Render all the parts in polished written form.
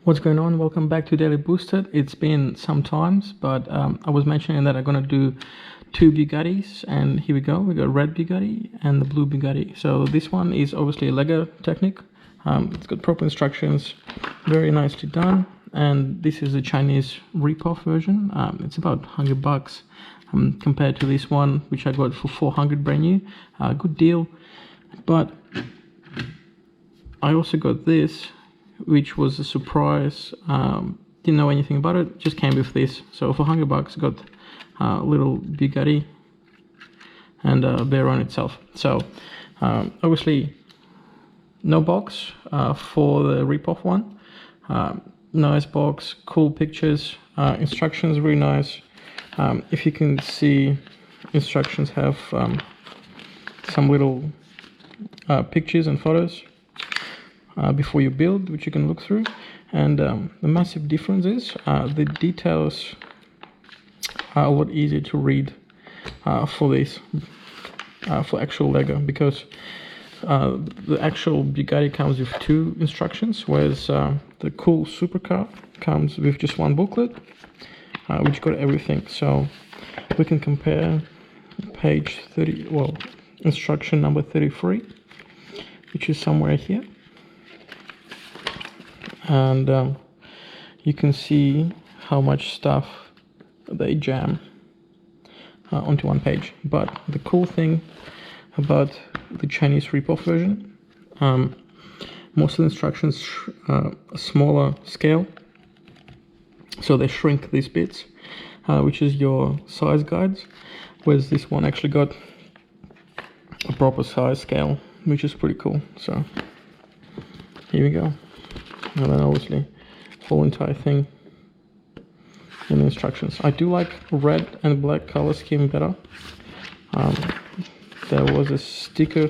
What's going on? Welcome back to Daily Boosted. It's been some times, but I was mentioning that I'm gonna do two Bugattis, and here we go. We got red Bugatti and the blue Bugatti. So this one is obviously a LEGO Technic. It's got proper instructions, very nicely done. And this is a Chinese rip-off version. It's about $100 compared to this one, which I got for 400 brand new. Good deal. But I also got this, which was a surprise. Didn't know anything about it, just came with this. So for $100 got a little Bugatti and Veyron itself. So obviously no box for the rip-off one. Nice box, cool pictures, instructions really nice. If you can see, instructions have some little pictures and photos before you build, which you can look through. And the massive difference is the details are a lot easier to read for this, for actual LEGO, because the actual Bugatti comes with two instructions, whereas the cool supercar comes with just one booklet, which got everything. So we can compare page 30, well, instruction number 33, which is somewhere here. And you can see how much stuff they jam onto one page. But the cool thing about the Chinese rip-off version, most of the instructions are a smaller scale, so they shrink these bits, which is your size guides, whereas this one actually got a proper size scale, which is pretty cool. So here we go. And then obviously whole entire thing in the instructions. I do like red and black color scheme better. There was a sticker.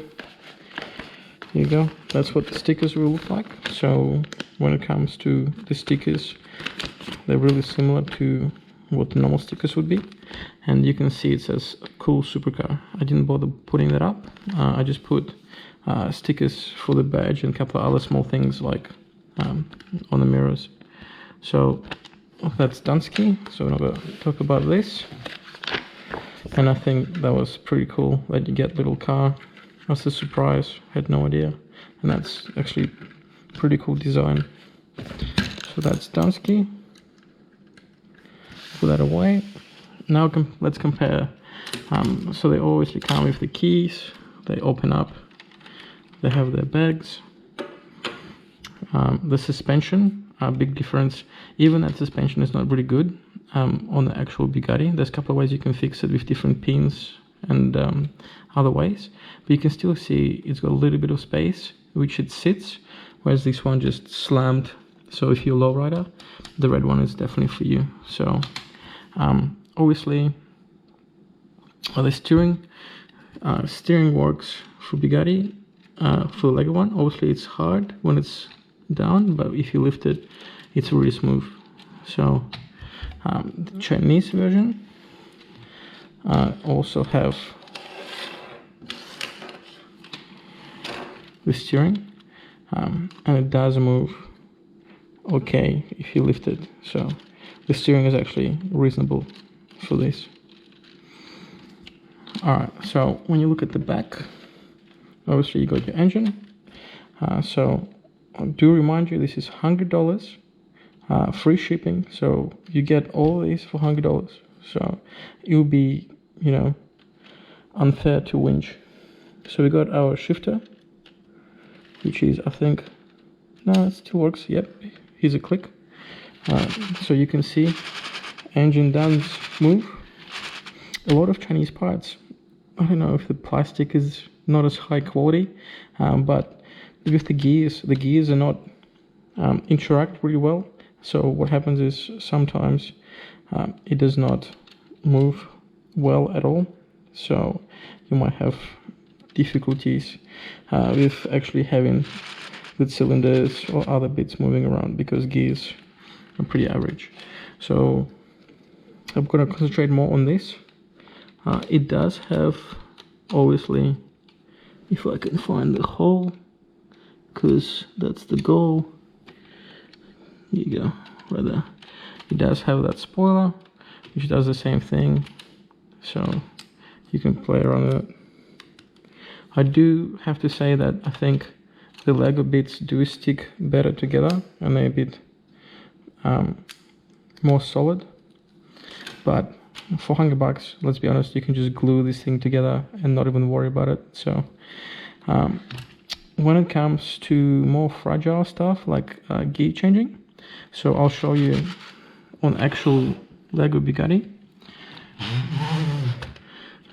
Here you go. That's what the stickers will look like. So when it comes to the stickers, they're really similar to what the normal stickers would be. And you can see it says cool supercar. I didn't bother putting that up. I just put stickers for the badge and a couple of other small things like on the mirrors. So that's Dunsky, so we're not going to talk about this. And I think that was pretty cool that you get little car. That's a surprise, had no idea. And that's actually pretty cool design. So that's Dunsky. Put that away. Now let's compare. So they obviously come with the keys, they open up, they have their bags. The suspension, a big difference. Even that suspension is not really good on the actual Bugatti. There's a couple of ways you can fix it with different pins and other ways, but you can still see it's got a little bit of space which it sits, whereas this one just slammed. So if you're a lowrider, the red one is definitely for you. So obviously the steering works for Bugatti. For the LEGO one, obviously it's hard when it's down, but if you lift it, it's really smooth. So the Chinese version also have the steering, and it does move okay if you lift it. So the steering is actually reasonable for this. Alright, so when you look at the back, obviously you got your engine. So I do remind you, this is $100, free shipping. So you get all of these for $100. So it would be, you know, unfair to winch. So we got our shifter, which is, I think, no, it still works. Yep, here's a click. So you can see engine does move. A lot of Chinese parts, I don't know if the plastic is not as high quality, but with the gears are not interact really well. So what happens is sometimes it does not move well at all. So you might have difficulties with actually having the cylinders or other bits moving around because gears are pretty average. So I'm going to concentrate more on this. It does have, obviously, if I can find the hole, because that's the goal, Here you go, right there. It does have that spoiler, which does the same thing, so you can play around with it. I do have to say that I think the Lego bits do stick better together and they're a bit more solid, but for $100, let's be honest, you can just glue this thing together and not even worry about it. So when it comes to more fragile stuff like gear changing, so I'll show you on actual LEGO Bugatti.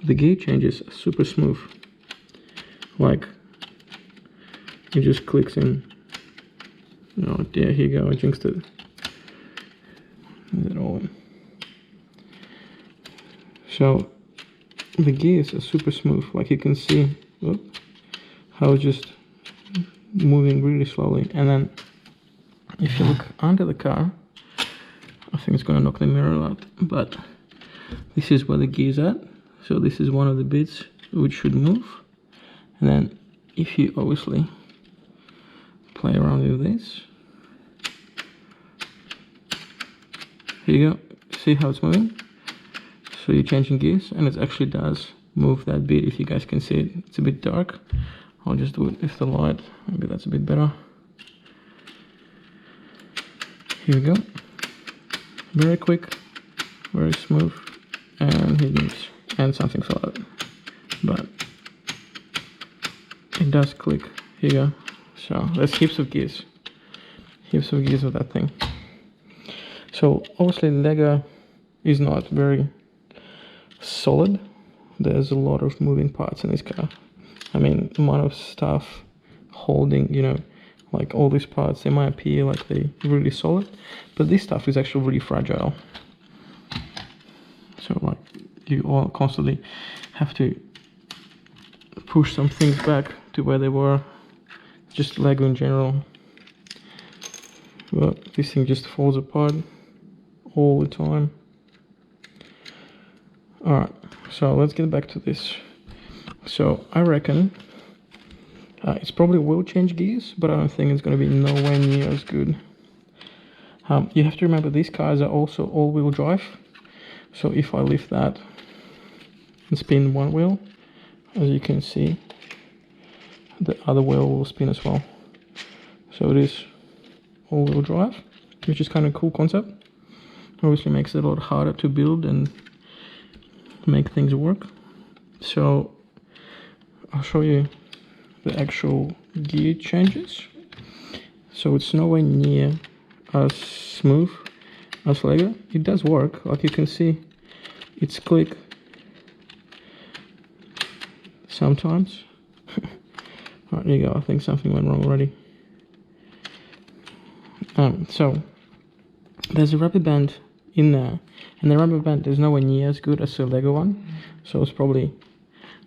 The gear changes are super smooth, like it just clicks in. Oh yeah, here you go, I jinxed it. Is it all in? So the gears are super smooth, like you can see how it's just moving really slowly. And then if you look under the car, I think it's gonna knock the mirror out, but this is where the gears at. So this is one of the bits which should move. And then if you obviously play around with this, here you go, see how it's moving? So you're changing gears and it actually does move that bit. If you guys can see it, it's a bit dark. I'll just do it with the light, maybe that's a bit better. Here we go, very quick, very smooth, and here it moves, and something fell out, but it does click. Here you go. So there's heaps of gears with that thing. So obviously Lego is not very solid. There's a lot of moving parts in this car. I mean, the amount of stuff holding, you know, like all these parts, they might appear like they're really solid, but this stuff is actually really fragile. So like you all constantly have to push some things back to where they were. Just Lego in general. But this thing just falls apart all the time. Alright, so let's get back to this. So I reckon it's probably will change gears, but I don't think it's going to be nowhere near as good. You have to remember these cars are also all-wheel drive. So if I lift that and spin one wheel, as you can see, the other wheel will spin as well. So it is all-wheel drive, which is kind of a cool concept. Obviously makes it a lot harder to build and make things work. So I'll show you the actual gear changes. So it's nowhere near as smooth as Lego. It does work, like you can see, it's click sometimes. Right, there you go, I think something went wrong already. So there's a rubber band in there, and the rubber band is nowhere near as good as the Lego one, so it's probably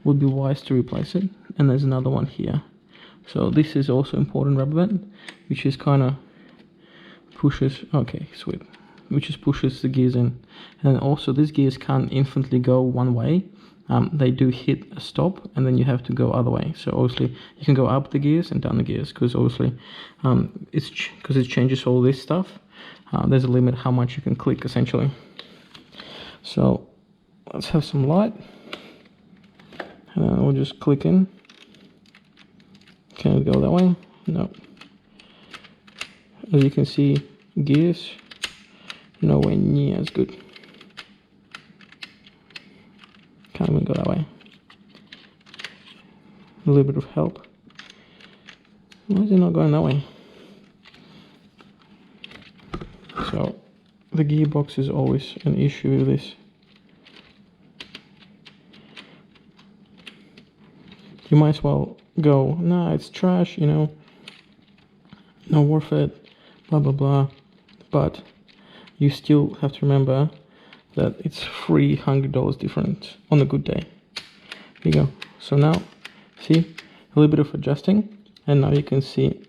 would be wise to replace it. And there's another one here. So this is also important rubber band, which is kind of pushes, okay, sweet, which just pushes the gears in. And also these gears can't infinitely go one way. They do hit a stop and then you have to go other way. So obviously you can go up the gears and down the gears, because obviously it changes all this stuff. There's a limit how much you can click essentially. So let's have some light, and then we'll just click in. Can it go that way? No. As you can see, gears nowhere near as good. Can't even go that way. A little bit of help. Why is it not going that way? So the gearbox is always an issue with this. You might as well go, nah, it's trash, you know, not worth it, blah blah blah. But you still have to remember that it's $300 different on a good day. Here you go. So now, see, a little bit of adjusting, and now you can see,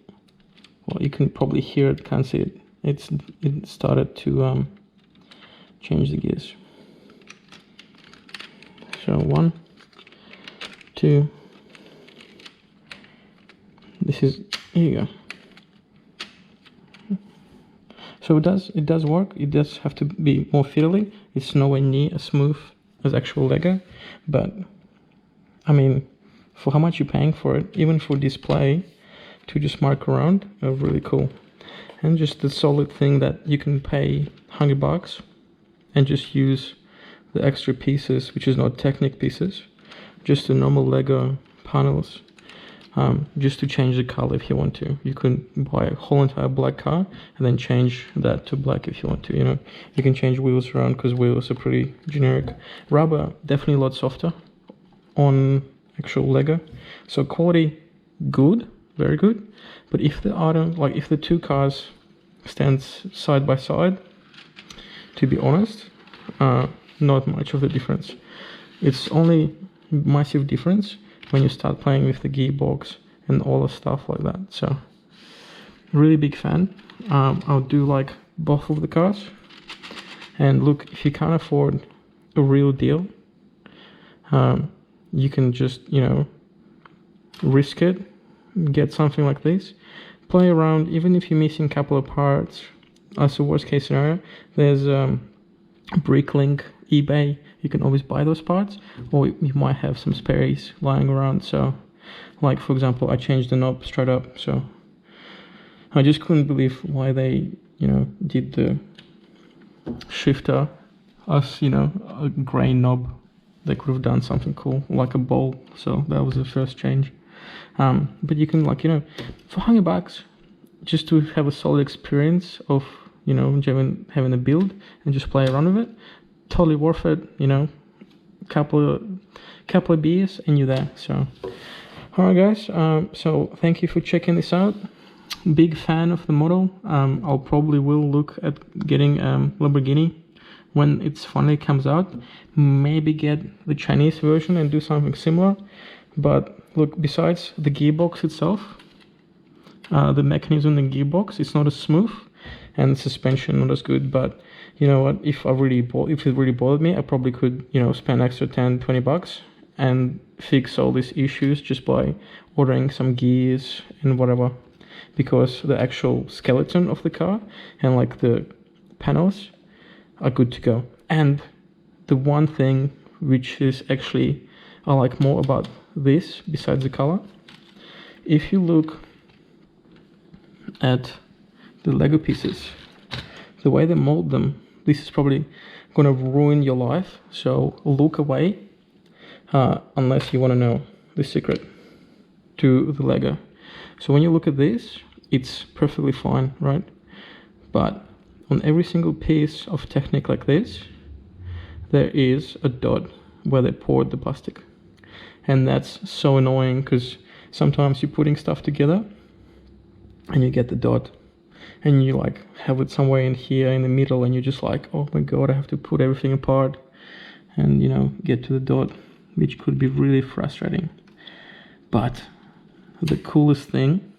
well, you can probably hear it, can't see it. It started to change the gears. So 1, 2. This is, here you go. So it does work. It does have to be more fiddly. It's nowhere near as smooth as actual Lego, but I mean, for how much you're paying for it, even for display to just mark around, are really cool. And just the solid thing that you can pay $100 and just use the extra pieces, which is not Technic pieces, just the normal Lego panels, just to change the color if you want to. You can buy a whole entire black car and then change that to black if you want to. You know, you can change wheels around because wheels are pretty generic. Rubber definitely a lot softer on actual Lego, so quality good, very good. But if the item, like if the two cars stands side by side, to be honest, not much of a difference. It's only massive difference when you start playing with the gearbox and all the stuff like that. So really big fan. I'll do like both of the cars. And look, if you can't afford a real deal, you can just, you know, risk it, get something like this, play around. Even if you're missing a couple of parts, as a worst case scenario, there's Bricklink, eBay, you can always buy those parts, or you might have some spares lying around. So like for example, I changed the knob straight up, so I just couldn't believe why they, you know, did the shifter as, you know, a grey knob. They could have done something cool like a bowl. So that was the first change. But you can, like, you know, for $100 just to have a solid experience of, you know, having a build and just play around with it, totally worth it. You know, couple of beers and you're there. So alright guys, so thank you for checking this out. Big fan of the model. I'll probably will look at getting Lamborghini when it finally comes out. Maybe get the Chinese version and do something similar. But look, besides the gearbox itself, the mechanism in the gearbox, it's not as smooth, and the suspension not as good. But you know what, if it really bothered me, I probably could, you know, spend extra $10-20 and fix all these issues just by ordering some gears and whatever, because the actual skeleton of the car and like the panels are good to go. And the one thing which is actually I like more about this, besides the color, if you look at the Lego pieces, the way they mold them, this is probably gonna ruin your life. So look away unless you want to know the secret to the Lego. So when you look at this, it's perfectly fine, right? But on every single piece of Technic like this, there is a dot where they poured the plastic. And that's so annoying because sometimes you're putting stuff together and you get the dot and you like have it somewhere in here in the middle and you're just like, oh my god, I have to put everything apart and, you know, get to the dot, which could be really frustrating. But the coolest thing,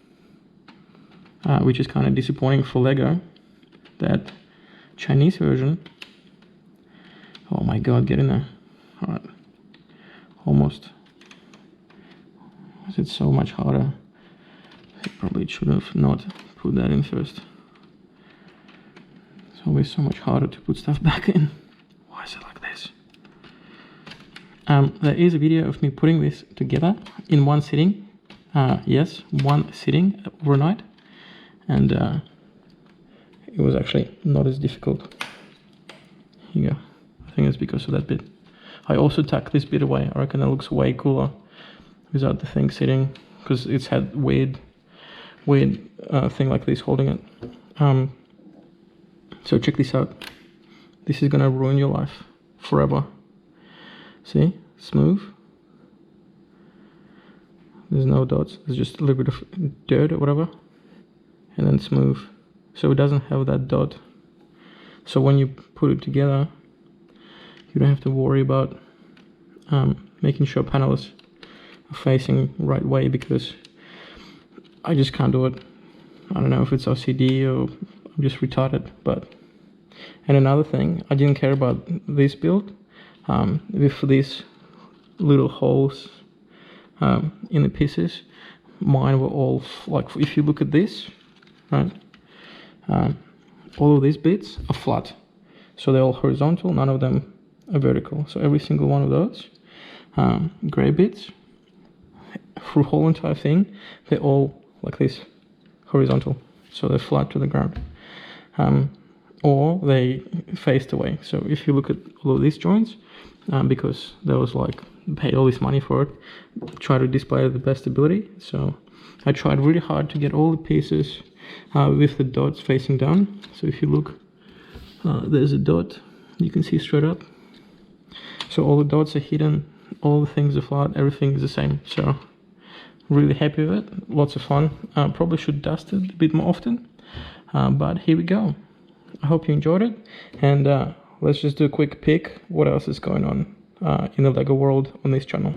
which is kind of disappointing for Lego, that Chinese version, oh my god, get in there. All right, almost. It's so much harder. I probably should have not put that in first. It's always so much harder to put stuff back in. Why is it like this? There is a video of me putting this together in one sitting. Yes, one sitting overnight, and it was actually not as difficult. Here you go. I think it's because of that bit. I also tucked this bit away. I reckon it looks way cooler without the thing sitting, because it's had weird thing like this holding it. So check this out. This is gonna ruin your life forever. See, smooth. There's no dots. There's just a little bit of dirt or whatever, and then smooth. So it doesn't have that dot. So when you put it together, you don't have to worry about making sure panels are facing right way, because I just can't do it. I don't know if it's OCD or I'm just retarded. But and another thing, I didn't care about this build with these little holes in the pieces. Mine were all like, if you look at this, right, all of these bits are flat. So they're all horizontal, none of them are vertical. So every single one of those gray bits through whole entire thing, they're all like this, horizontal. So they're flat to the ground. Or they faced away. So if you look at all of these joints, because there was like, paid all this money for it, try to display the best ability. So I tried really hard to get all the pieces with the dots facing down. So if you look, there's a dot, you can see straight up. So all the dots are hidden, all the things are flat, everything is the same. So really happy with it, lots of fun. Probably should dust it a bit more often, but here we go. I hope you enjoyed it, and let's just do a quick pick what else is going on in the LEGO world on this channel.